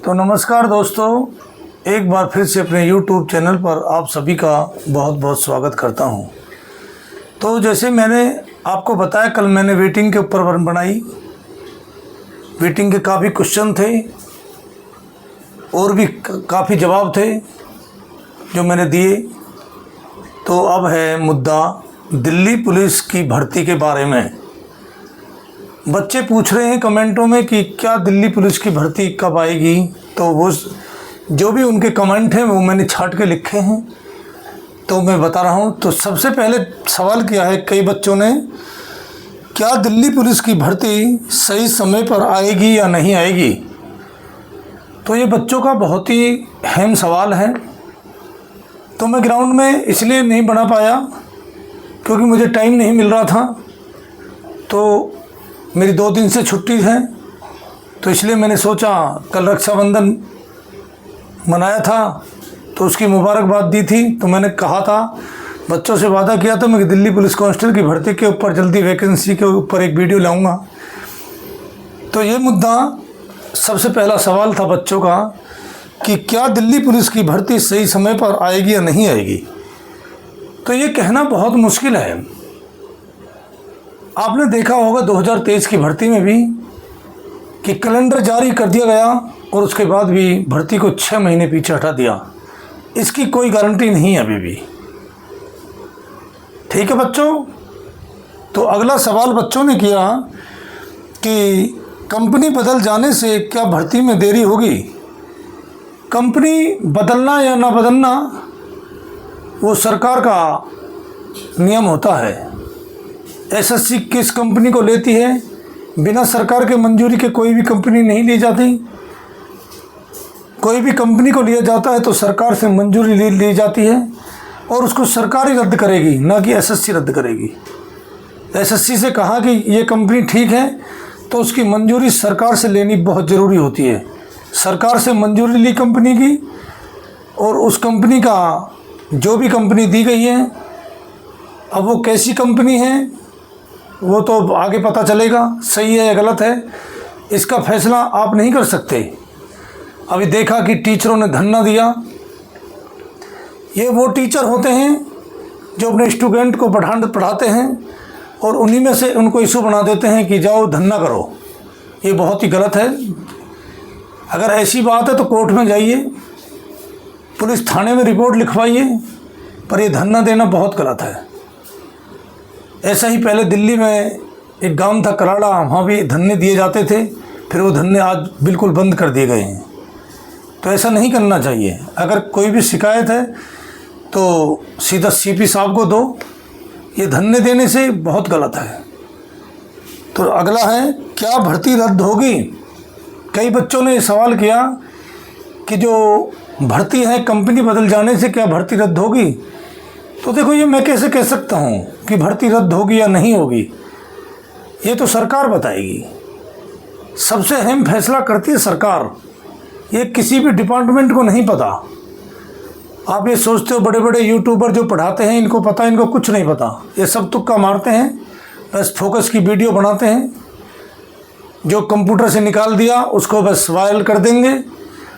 तो नमस्कार दोस्तों, एक बार फिर से अपने YouTube चैनल पर आप सभी का बहुत बहुत स्वागत करता हूं। तो जैसे मैंने आपको बताया, कल मैंने वेटिंग के ऊपर बनाई। वेटिंग के काफ़ी क्वेश्चन थे और भी काफ़ी जवाब थे जो मैंने दिए। तो अब है मुद्दा दिल्ली पुलिस की भर्ती के बारे में। बच्चे पूछ रहे हैं कमेंटों में कि क्या दिल्ली पुलिस की भर्ती कब आएगी। तो वो जो भी उनके कमेंट हैं वो मैंने छांट के लिखे हैं, तो मैं बता रहा हूँ। तो सबसे पहले सवाल किया है कई बच्चों ने, क्या दिल्ली पुलिस की भर्ती सही समय पर आएगी या नहीं आएगी। तो ये बच्चों का बहुत ही अहम सवाल है। तो मैं ग्राउंड में इसलिए नहीं बना पाया क्योंकि मुझे टाइम नहीं मिल रहा था। तो मेरी 2 दिन से छुट्टी है, तो इसलिए मैंने सोचा, कल रक्षाबंधन मनाया था तो उसकी मुबारकबाद दी थी। तो मैंने कहा था, बच्चों से वादा किया था मैं दिल्ली पुलिस कांस्टेबल की भर्ती के ऊपर जल्दी वैकेंसी के ऊपर एक वीडियो लाऊंगा। तो ये मुद्दा, सबसे पहला सवाल था बच्चों का कि क्या दिल्ली पुलिस की भर्ती सही समय पर आएगी या नहीं आएगी। तो ये कहना बहुत मुश्किल है। आपने देखा होगा 2023 की भर्ती में भी कि कैलेंडर जारी कर दिया गया और उसके बाद भी भर्ती को 6 महीने पीछे हटा दिया। इसकी कोई गारंटी नहीं है अभी भी। ठीक है बच्चों। तो अगला सवाल बच्चों ने किया कि कंपनी बदल जाने से क्या भर्ती में देरी होगी। कंपनी बदलना या ना बदलना वो सरकार का नियम होता है। एसएससी किस कंपनी को लेती है, बिना सरकार के मंजूरी के कोई भी कंपनी नहीं ली जाती। कोई भी कंपनी को लिया जाता है तो सरकार से मंजूरी ली जाती है और उसको सरकार ही रद्द करेगी, ना कि एसएससी रद्द करेगी। एसएससी से कहा कि ये कंपनी ठीक है तो उसकी मंजूरी सरकार से लेनी बहुत ज़रूरी होती है। सरकार से मंजूरी ली कंपनी की और उस कंपनी का जो भी कंपनी दी गई है, अब वो कैसी कंपनी है वो तो आगे पता चलेगा, सही है या गलत है, इसका फैसला आप नहीं कर सकते। अभी देखा कि टीचरों ने धरना दिया। ये वो टीचर होते हैं जो अपने स्टूडेंट को पढ़ाते हैं और उन्हीं में से उनको इशू बना देते हैं कि जाओ धरना करो। ये बहुत ही गलत है। अगर ऐसी बात है तो कोर्ट में जाइए, पुलिस थाने में रिपोर्ट लिखवाइए, पर ये धरना देना बहुत गलत है। ऐसा ही पहले दिल्ली में एक गांव था कराड़ा, वहाँ भी धरने दिए जाते थे, फिर वो धरने आज बिल्कुल बंद कर दिए गए हैं। तो ऐसा नहीं करना चाहिए। अगर कोई भी शिकायत है तो सीधा सीपी साहब को दो। ये धरने देने से बहुत गलत है। तो अगला है, क्या भर्ती रद्द होगी। कई बच्चों ने सवाल किया कि जो भर्ती है कंपनी बदल जाने से क्या भर्ती रद्द होगी। तो देखो, ये मैं कैसे कह सकता हूँ कि भर्ती रद्द होगी या नहीं होगी। ये तो सरकार बताएगी। सबसे अहम फैसला करती है सरकार। ये किसी भी डिपार्टमेंट को नहीं पता। आप ये सोचते हो बड़े बड़े यूट्यूबर जो पढ़ाते हैं इनको पता, इनको कुछ नहीं पता। ये सब तुक्का मारते हैं, बस फोकस की वीडियो बनाते हैं। जो कंप्यूटर से निकाल दिया उसको बस वायरल कर देंगे।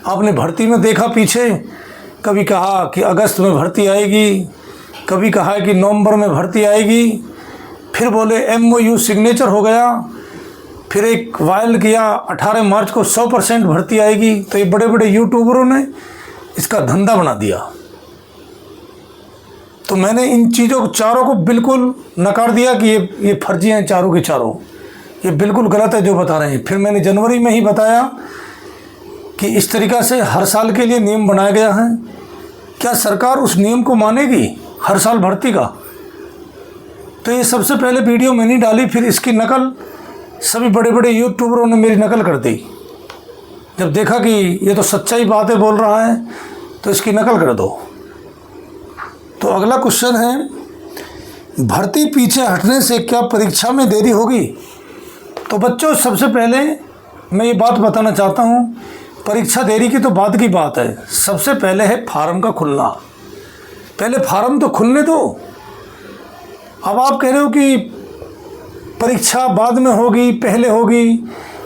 आपने भर्ती में देखा पीछे, कभी कहा कि अगस्त में भर्ती आएगी, कभी कहा कि नवंबर में भर्ती आएगी, फिर बोले MOU सिग्नेचर हो गया, फिर एक वायरल किया 18 मार्च को 100% भर्ती आएगी। तो ये बड़े बड़े यूट्यूबरों ने इसका धंधा बना दिया। तो मैंने इन चीज़ों को चारों को बिल्कुल नकार दिया कि ये फर्जी हैं चारों के चारों। ये बिल्कुल गलत है जो बता रहे हैं। फिर मैंने जनवरी में ही बताया कि इस तरीक़ा से हर साल के लिए नियम बनाया गया है। क्या सरकार उस नियम को मानेगी हर साल भर्ती का। तो ये सबसे पहले वीडियो मैंने डाली, फिर इसकी नकल सभी बड़े बड़े यूट्यूबरों ने मेरी नकल कर दी। जब देखा कि ये तो सच्चाई बातें बोल रहा है तो इसकी नकल कर दो। तो अगला क्वेश्चन है, भर्ती पीछे हटने से क्या परीक्षा में देरी होगी। तो बच्चों, सबसे पहले मैं ये बात बताना चाहता हूँ, परीक्षा देरी की तो बाद की बात है। सबसे पहले है फार्म का खुलना। पहले फार्म तो खुलने दो। अब आप कह रहे हो कि परीक्षा बाद में होगी, पहले होगी,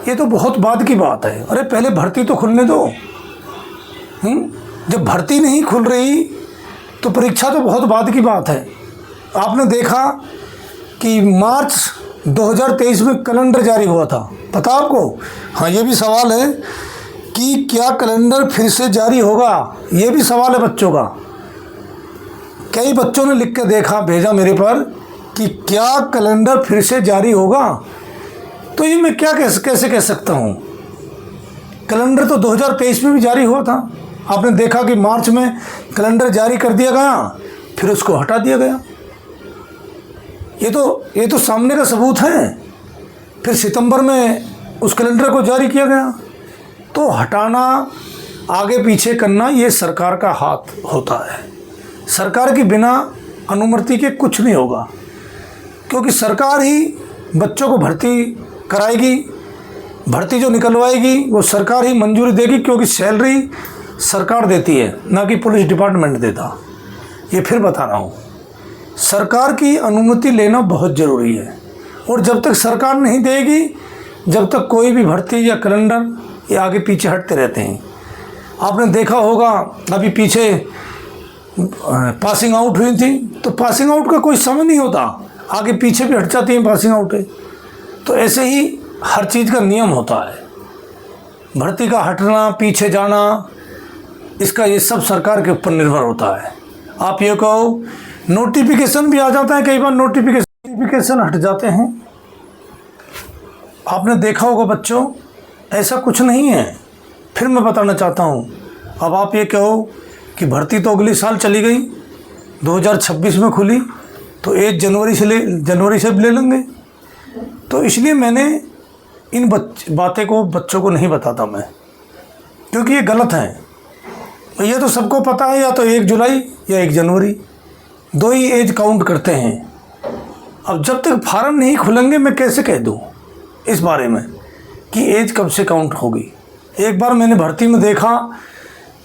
ये तो बहुत बाद की बात है। अरे पहले भर्ती तो खुलने दो। जब भर्ती नहीं खुल रही तो परीक्षा तो बहुत बाद की बात है। आपने देखा कि मार्च 2023 में कैलेंडर जारी हुआ था, पता आपको? हाँ, ये भी सवाल है कि क्या कैलेंडर फिर से जारी होगा, ये भी सवाल है बच्चों का। कई बच्चों ने लिख के देखा, भेजा मेरे पर कि क्या कैलेंडर फिर से जारी होगा। तो ये मैं क्या कैसे कह सकता हूँ? कैलेंडर तो 2023 में भी जारी हुआ था। आपने देखा कि मार्च में कैलेंडर जारी कर दिया गया, फिर उसको हटा दिया गया। ये तो सामने का सबूत है। फिर सितंबर में उस कैलेंडर को जारी किया गया। तो हटाना, आगे पीछे करना, ये सरकार का हाथ होता है। सरकार के बिना अनुमति के कुछ नहीं होगा, क्योंकि सरकार ही बच्चों को भर्ती कराएगी। भर्ती जो निकलवाएगी वो सरकार ही मंजूरी देगी, क्योंकि सैलरी सरकार देती है, ना कि पुलिस डिपार्टमेंट देता। ये फिर बता रहा हूँ, सरकार की अनुमति लेना बहुत ज़रूरी है। और जब तक सरकार नहीं देगी, जब तक कोई भी भर्ती या कैलेंडर ये आगे पीछे हटते रहते हैं। आपने देखा होगा अभी पीछे पासिंग आउट हुई थी, तो पासिंग आउट का कोई समय नहीं होता, आगे पीछे भी हट जाती है पासिंग आउट है। तो ऐसे ही हर चीज़ का नियम होता है। भर्ती का हटना, पीछे जाना, इसका ये सब सरकार के ऊपर निर्भर होता है। आप ये कहो नोटिफिकेशन भी आ जाता है, कई बार नोटिफिकेशन हट जाते हैं। आपने देखा होगा बच्चों, ऐसा कुछ नहीं है। फिर मैं बताना चाहता हूँ, अब आप ये कहो कि भर्ती तो अगले साल चली गई, 2026 में खुली, तो 1 जनवरी से भी ले लेंगे। तो इसलिए मैंने इन बातें को बच्चों को नहीं बताता मैं, क्योंकि ये गलत है। ये तो सबको पता है, या तो 1 जुलाई या 1 जनवरी, 2 ही एज काउंट करते हैं। अब जब तक फार्म नहीं खुलेंगे, मैं कैसे कह दूँ इस बारे में कि एज कब से काउंट होगी। एक बार मैंने भर्ती में देखा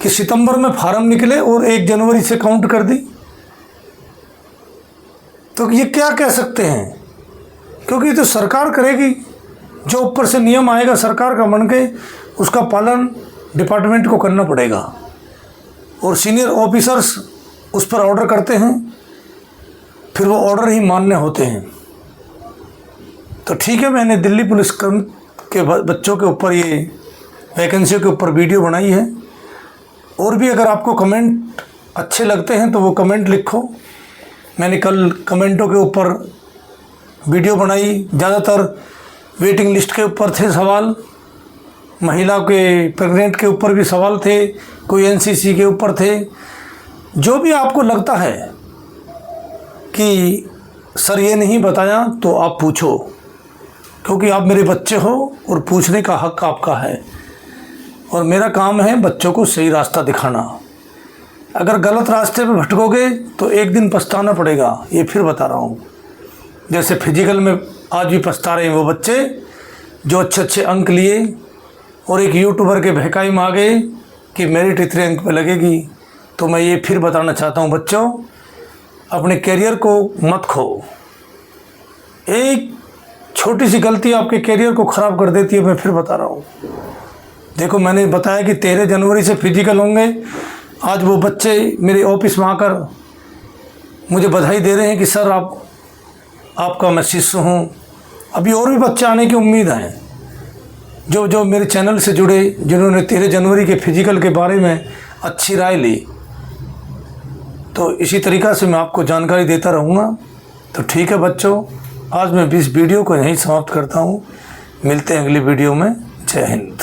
कि सितंबर में फार्म निकले और 1 जनवरी से काउंट कर दी। तो ये क्या कह सकते हैं, क्योंकि ये तो सरकार करेगी। जो ऊपर से नियम आएगा सरकार का बन के, उसका पालन डिपार्टमेंट को करना पड़ेगा, और सीनियर ऑफिसर्स उस पर ऑर्डर करते हैं, फिर वो ऑर्डर ही मान्य होते हैं। तो ठीक है, मैंने दिल्ली पुलिस के बच्चों के ऊपर, ये वैकेंसी के ऊपर वीडियो बनाई है। और भी अगर आपको कमेंट अच्छे लगते हैं तो वो कमेंट लिखो। मैंने कल कमेंटों के ऊपर वीडियो बनाई, ज़्यादातर वेटिंग लिस्ट के ऊपर थे सवाल, महिला के प्रेग्नेंट के ऊपर भी सवाल थे, कोई एनसीसी के ऊपर थे। जो भी आपको लगता है कि सर ये नहीं बताया, तो आप पूछो, क्योंकि आप मेरे बच्चे हो और पूछने का हक आपका है। और मेरा काम है बच्चों को सही रास्ता दिखाना। अगर गलत रास्ते पे भटकोगे तो एक दिन पछताना पड़ेगा, ये फिर बता रहा हूँ। जैसे फिजिकल में आज भी पछता रहे हैं वो बच्चे जो अच्छे अंक लिए और एक यूट्यूबर के बहकाई में आ गए कि मेरिट इतने अंक पे लगेगी। तो मैं ये फिर बताना चाहता हूँ, बच्चों अपने करियर को मत खो। एक छोटी सी गलती आपके करियर को ख़राब कर देती है। मैं फिर बता रहा हूँ, देखो मैंने बताया कि 13 जनवरी से फिजिकल होंगे। आज वो बच्चे मेरे ऑफिस में आकर मुझे बधाई दे रहे हैं कि सर आपका मैं शिष्य हूँ। अभी और भी बच्चे आने की उम्मीद है जो मेरे चैनल से जुड़े, जिन्होंने 13 जनवरी के फिजिकल के बारे में अच्छी राय ली। तो इसी तरीक़ा से मैं आपको जानकारी देता रहूँगा। तो ठीक है बच्चों, आज मैं इस वीडियो को यहीं समाप्त करता हूँ। मिलते हैं अगली वीडियो में। जय हिंद।